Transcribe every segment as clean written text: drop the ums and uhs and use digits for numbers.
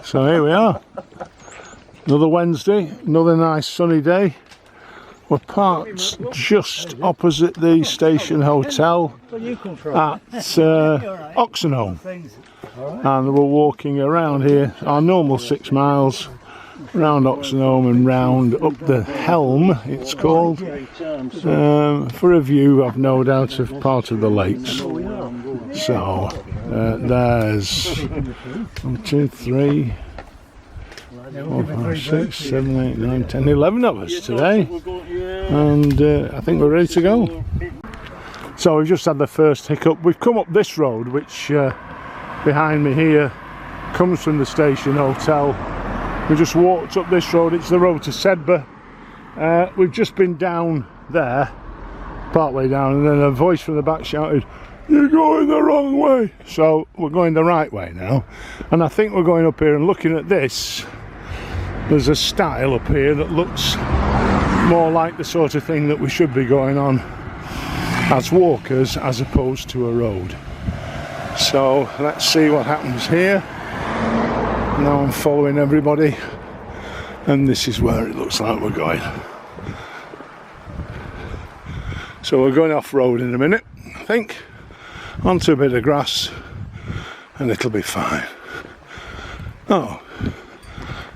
So here we are. Another Wednesday, another nice sunny day. We're parked just opposite the station hotel at Oxenholme. And we're walking around here, our normal 6 miles, round Oxenholme and round up the Helm, it's called, for a view, I've no doubt, of part of the lakes. So there's 1, 2, 3, 4, 5, 6, 7, 8, 9, 10, 11 of us today, and I think we're ready to go. So we've just had the first hiccup. We've come up this road, which behind me here comes from the station hotel. We just walked up this road. It's the road to Sedbergh. We've just been down there, partway down, and then a voice from the back shouted, "You're going the wrong way." So we're going the right way now, and I think we're going up here and looking at this. There's a style up here that looks more like the sort of thing that we should be going on as walkers as opposed to a road. So let's see what happens here. Now I'm following everybody, and this is where it looks like we're going. So we're going off road in a minute, I think, onto a bit of grass, and it'll be fine. Oh,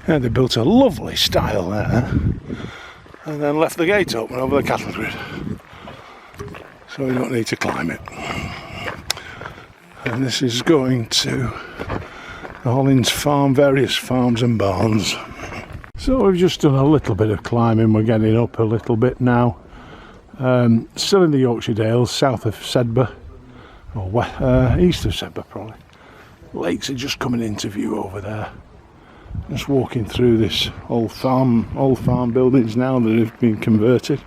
yeah, they built a lovely stile there, and then left the gate open over the cattle grid, so we don't need to climb it. And this is going to the Hollins farm, various farms and barns. So we've just done a little bit of climbing. We're getting up a little bit now. Still in the Yorkshire Dales, south of Sedbergh, or east of Sedbergh probably. Lakes are just coming into view over there. Just walking through this old farm buildings now that have been converted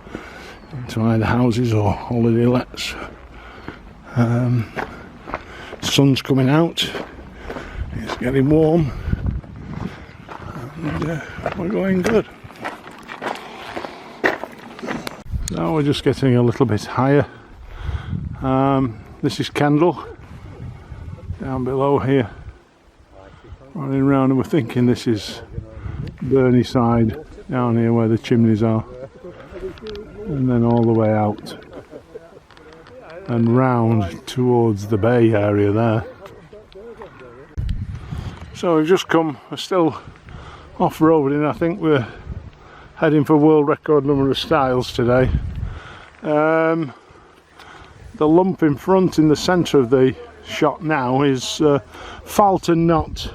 into either houses or holiday lets. Sun's coming out. It's getting warm, and we're going good. Now we're just getting a little bit higher. This is Kendal, down below here, running around, and we're thinking this is Burney side, down here where the chimneys are, and then all the way out and round towards the bay area there. So we've just come, we're still off-roading. I think we're heading for world record number of stiles today. The lump in front in the centre of the shot now is Falton Knot.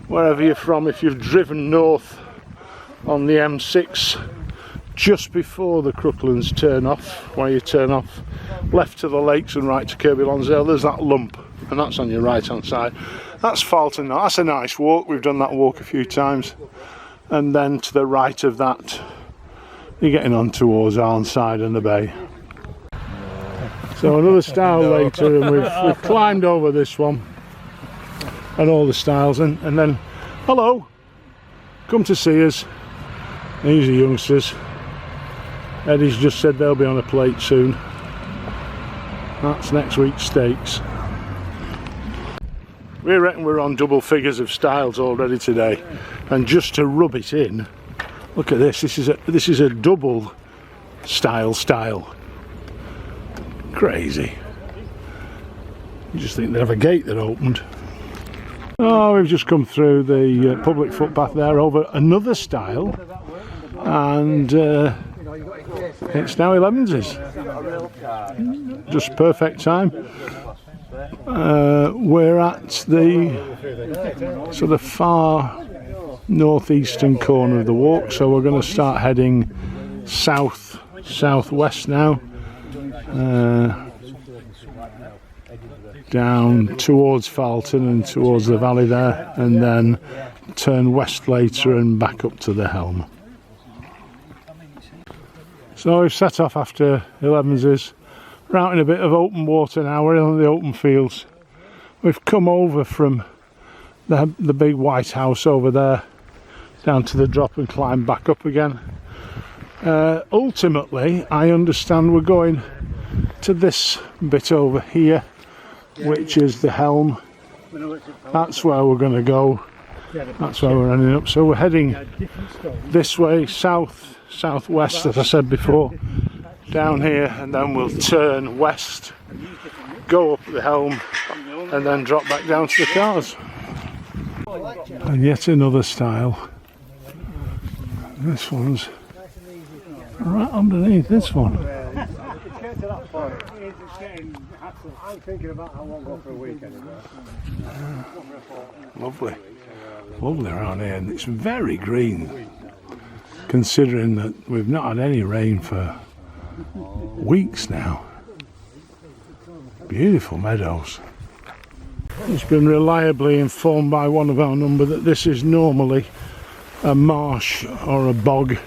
Wherever you're from, if you've driven north on the M6 just before the Crooklands turn off, where you turn off left to the lakes and right to Kirby Lonsdale, there's that lump, and that's on your right hand side. That's Falton Knot. That's a nice walk. We've done that walk a few times. And then to the right of that, you're getting on towards Arnside and the bay. So another stile later, and we've climbed over this one and all the stiles, and then, hello, come to see us. These are youngsters. Eddie's just said they'll be on a plate soon. That's next week's stakes. We reckon we're on double figures of stiles already today, and just to rub it in, look at this. This is a double stile. Crazy. You just think they'd have a gate that opened. Oh, we've just come through the public footpath there over another stile, and it's now 11's. Just perfect time. We're at the sort of far northeastern corner of the walk, so we're going to start heading southwest now, down towards Falton and towards the valley there, and then turn west later and back up to the Helm. So we've set off after 11's. We're out in a bit of open water now. We're in the open fields. We've come over from the big white house over there down to the drop and climbed back up again. Ultimately, I understand we're going to this bit over here, which is the Helm. That's where we're going to go. That's where we're ending up. So we're heading this way, southwest, as I said before, down here, and then we'll turn west, go up the helm, and then drop back down to the cars. And yet another style. This one's right underneath this one. I'm thinking about how long go for a weekend. Lovely. Lovely around here, and it's very green, considering that we've not had any rain for weeks now. Beautiful meadows. It's been reliably informed by one of our number that this is normally a marsh or a bog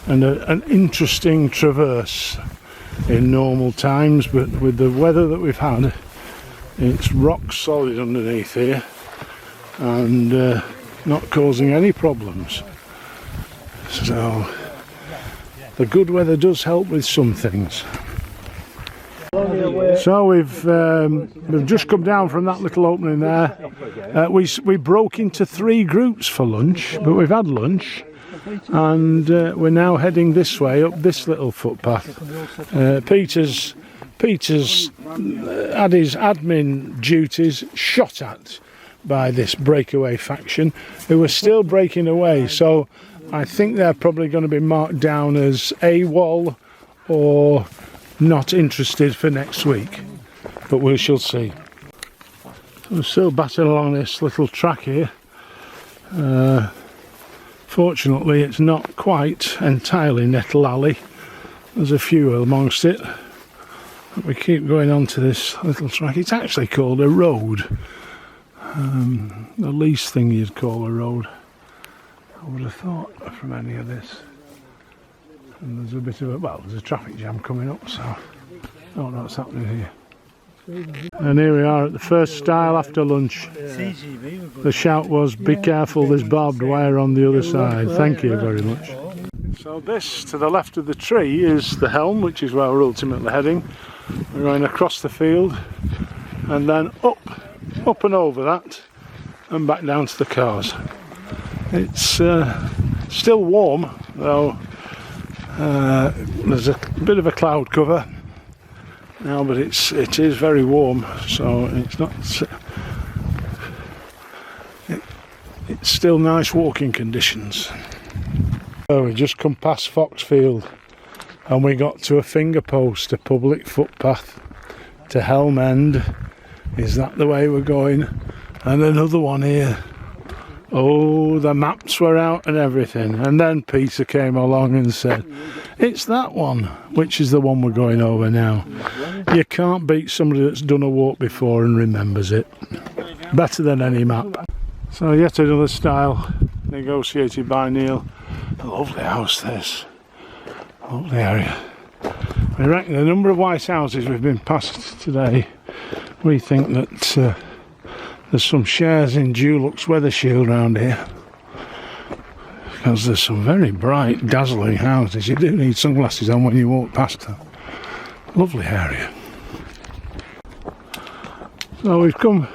and an interesting traverse in normal times, but with the weather that we've had, it's rock solid underneath here and not causing any problems. So the good weather does help with some things. So we've just come down from that little opening there. We broke into 3 groups for lunch, but we've had lunch, and we're now heading this way up this little footpath. Peter's had his admin duties shot at by this breakaway faction, who are still breaking away. So I think they're probably going to be marked down as AWOL or not interested for next week, but we shall see. So we're still battering along this little track here. Fortunately it's not quite entirely nettle alley, there's a few amongst it, but we keep going on to this little track. It's actually called a road, the least thing you'd call a road, I would have thought, from any of this. And there's a bit of there's a traffic jam coming up, so I don't know what's happening here. And here we are at the first stile after lunch. The shout was, "Be careful, there's barbed wire on the other side." Thank you very much. So this, to the left of the tree, is the helm, which is where we're ultimately heading. We're going across the field and then up and over that and back down to the cars. It's still warm, though. There's a bit of a cloud cover now, but it is very warm, so it's not. It's still nice walking conditions. So we just come past Foxfield, and we got to a finger post, a public footpath to Helm End. Is that the way we're going? And another one here. Oh, the maps were out and everything, and then Peter came along and said, "It's that one," which is the one we're going over now. You can't beat somebody that's done a walk before and remembers it. Better than any map. So yet another style negotiated by Neil. A lovely house, this. Lovely area. We reckon the number of white houses we've been past today, we think that there's some shares in Dulux Weather Shield around here, because there's some very bright, dazzling houses. You do need sunglasses on when you walk past them. Lovely area. So we've come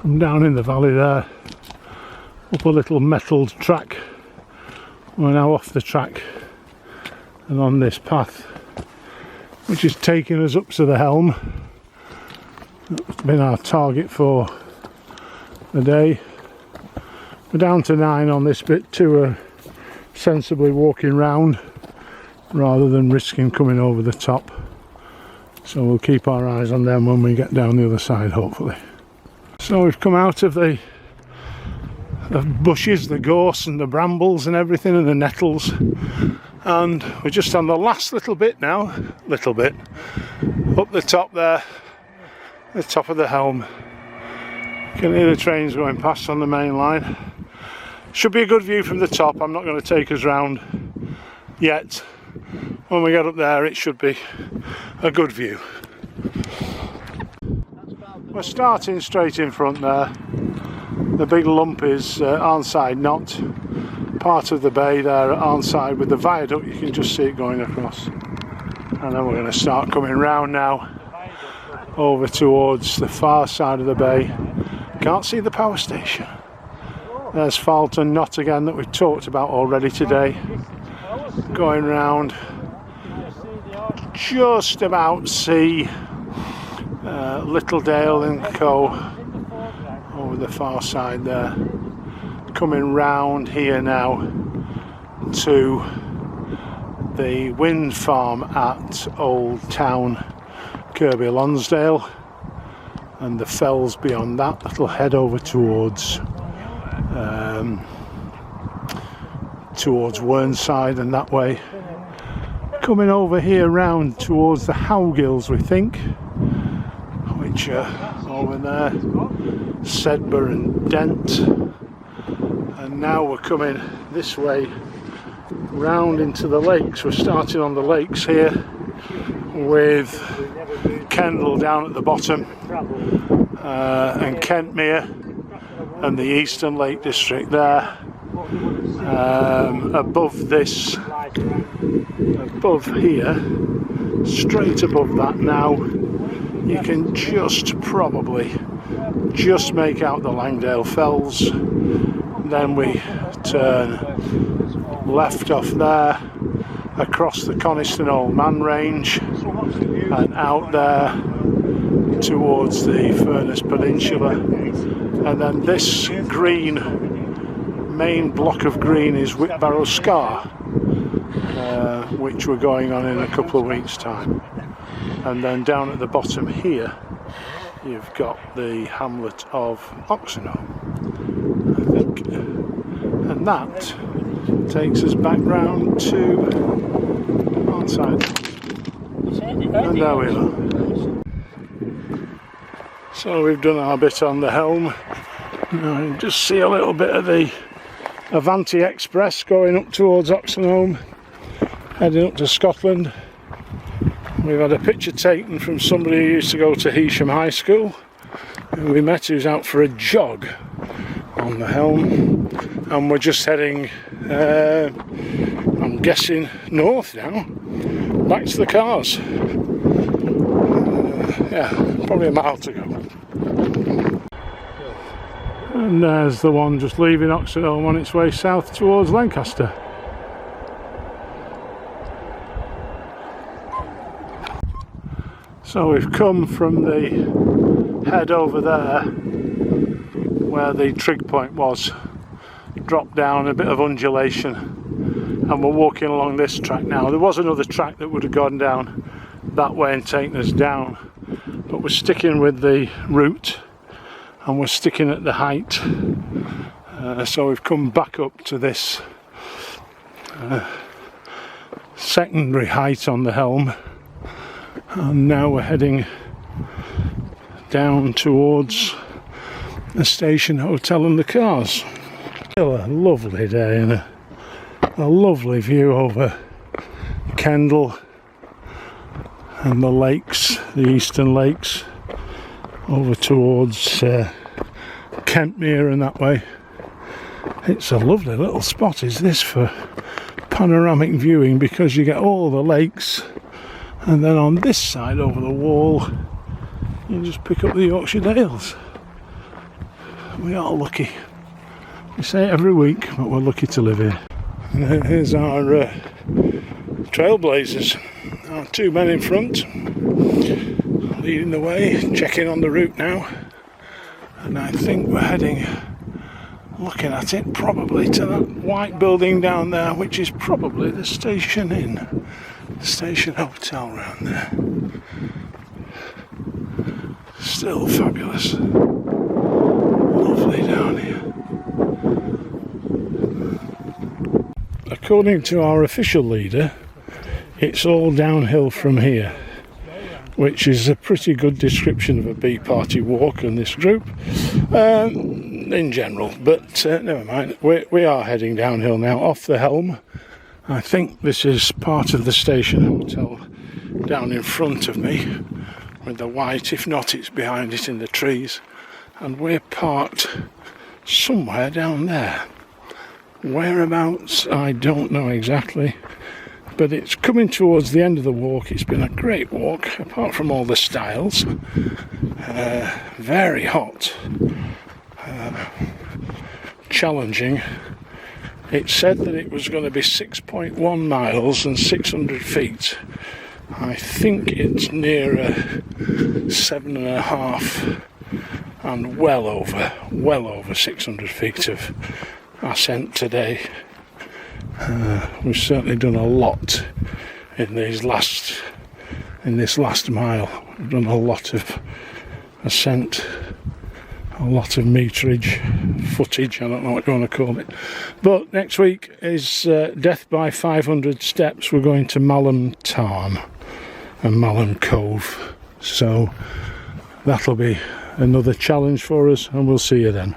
from down in the valley there, up a little metalled track. We're now off the track and on this path, which is taking us up to the helm. That's been our target for the day. We're down to 9 on this bit. 2 are sensibly walking round rather than risking coming over the top, so we'll keep our eyes on them when we get down the other side, hopefully. So we've come out of the bushes, the gorse and the brambles and everything, and the nettles, and we're just on the last little bit now, up the top there, the top of the helm. You can hear the trains going past on the main line. Should be a good view from the top. I'm not going to take us round yet. When we get up there it should be a good view. We're starting straight in front there. The big lump is Arnside Knot, part of the bay there at Arnside with the viaduct. You can just see it going across. And then we're going to start coming round now over towards the far side of the bay. Can't see the power station, There's Falton Knot again that we've talked about already today. Going round, just about see Littledale and Co. over the far side there. Coming round here now to the wind farm at Old Town Kirby Lonsdale, and the fells beyond that that'll head over towards Whernside and that way. Coming over here round towards the Howgills, we think, which are over there, Sedbergh and Dent. And now we're coming this way round into the lakes. We're starting on the lakes here with Kendal down at the bottom, and Kentmere and the Eastern Lake District there. Above this, above here, straight above that now, you can probably just make out the Langdale Fells. Then we turn left off there, across the Coniston Old Man Range and out there towards the Furness Peninsula. And then this green, main block of green, is Whitbarrow Scar, which we're going on in a couple of weeks' time. And then down at the bottom here you've got the hamlet of Oxenholme, I think, and that takes us back round to our side. And there we are. So we've done our bit on the helm. Now you just see a little bit of the Avanti Express going up towards Oxenholme, heading up to Scotland. We've had a picture taken from somebody who used to go to Heysham High School, who we met, who's out for a jog on the helm, and we're just heading, I'm guessing, north now, back to the cars. Yeah, probably a mile to go. And there's the one just leaving Oxenholme on its way south towards Lancaster. So we've come from the head over there where the trig point was, dropped down a bit of undulation, and we're walking along this track now. There was another track that would have gone down that way and taken us down, but we're sticking with the route and we're sticking at the height. So we've come back up to this secondary height on the helm, and now we're heading down towards the station hotel and the cars. Still a lovely day and a lovely view over Kendal and the lakes, the eastern lakes, over towards Kentmere and that way. It's a lovely little spot, is this, for panoramic viewing, because you get all the lakes, and then on this side over the wall you just pick up the Yorkshire Dales. We are lucky. We say it every week, but we're lucky to live here. And here's our trailblazers, our two men in front, leading the way, checking on the route now. And I think we're heading, looking at it, probably to that white building down there, which is probably the Station Inn, the Station Hotel round there. Still fabulous. Lovely down here. According to our official leader, it's all downhill from here, which is a pretty good description of a B-party walk in this group, in general, but never mind. We are heading downhill now, off the helm. I think this is part of the Station Hotel down in front of me, with the white, if not it's behind it in the trees, and we're parked somewhere down there. Whereabouts, I don't know exactly, but it's coming towards the end of the walk. It's been a great walk, apart from all the stiles. Very hot. challenging. It said that it was going to be 6.1 miles and 600 feet. I think it's nearer 7.5 and well over 600 feet of ascent today. We've certainly done a lot in this last mile. We've done a lot of ascent, a lot of meterage, footage, I don't know what you want to call it. But next week is Death by 500 Steps. We're going to Malham Tarn and Malham Cove. So that'll be another challenge for us, and we'll see you then.